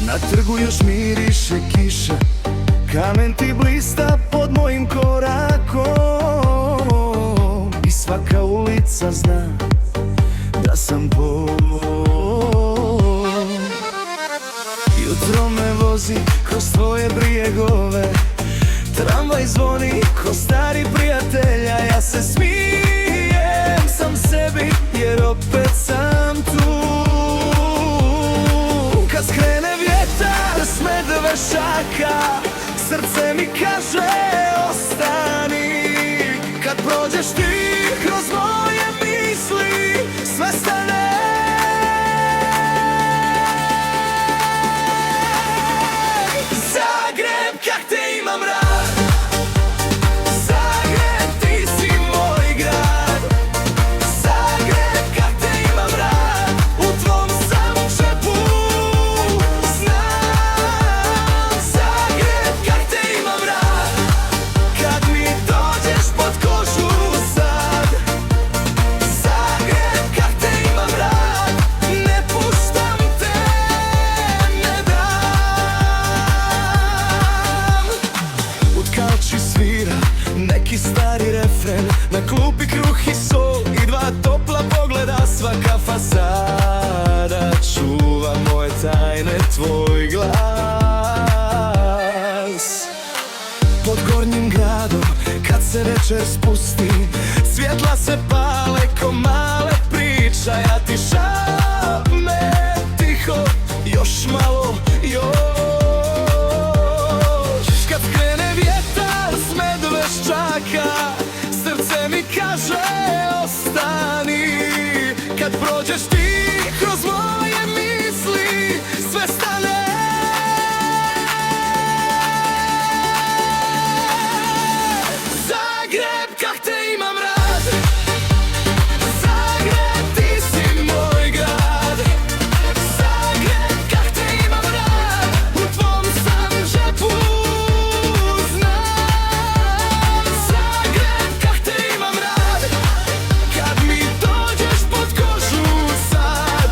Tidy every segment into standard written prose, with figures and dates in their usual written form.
Na trgu još miriše kiša, kamen ti blista pod mojim korakom. I svaka ulica zna da sam Bog. Jutro me vozi kroz tvoje brijegove, tramvaj zvoni ko stari prijatelja. Ja se smijem sam sebi jer opet sam tu. Kad skrene vjetar s Medveščaka, srce mi kaže ostani. Kad prođeš ti kroz moje misli, sve stane. Zagreb, kak te imam rad. Zagreb, ti si moj grad. Zagreb, kak te imam rad. U tvom sam džepu znam. Zagreb, kak te imam rad. Kad mi dođeš pod kožu sad. Zagreb, kak te imam rad. Ne puštam te, ne dam. U kalči svira neki stari refren, na klupi kruh i sol i dva topla pogleda. Svaka fasada čuva moje tajne, tvoj glas. Pod gornjim gradom kad se večer spusti, svjetla se pale ko male priča. Ja ti šapne tiho, još malo, još. Kad krene vjetar s Medveščaka, srce mi kaže ostani. Kad prođeš ti kroz moje misli, sve stane. Zagreb, kak te imam rad. Zagreb, ti si moj grad. Zagreb, kak te imam rad. U tvom sam džepu znam. Zagreb, kak te imam rad. Kad mi dođeš pod kožu sad.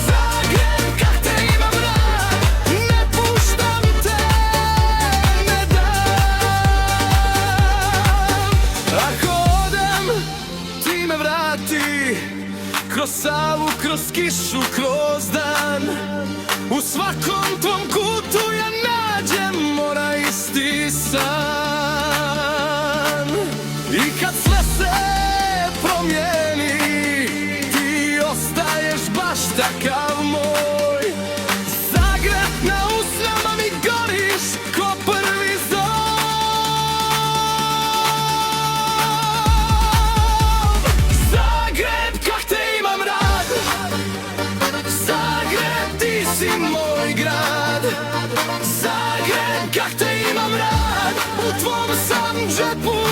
Zagreb, kak te imam rad. Ne puštam te, ne dam. Ako odem, ti me vrati. Kroz Savu, kroz kišu, kroz dan. U svakom tvom kutu ja nađem onaj isti san. I kad sve se promijeni, ti ostaješ baš takav moj. Zagreb, na usnama mi goriš ko prvi zov. Zagreb, kak te imam rad. Zagreb, ti si moj grad. Zagreb, kak te imam rad. U tvom sam džepu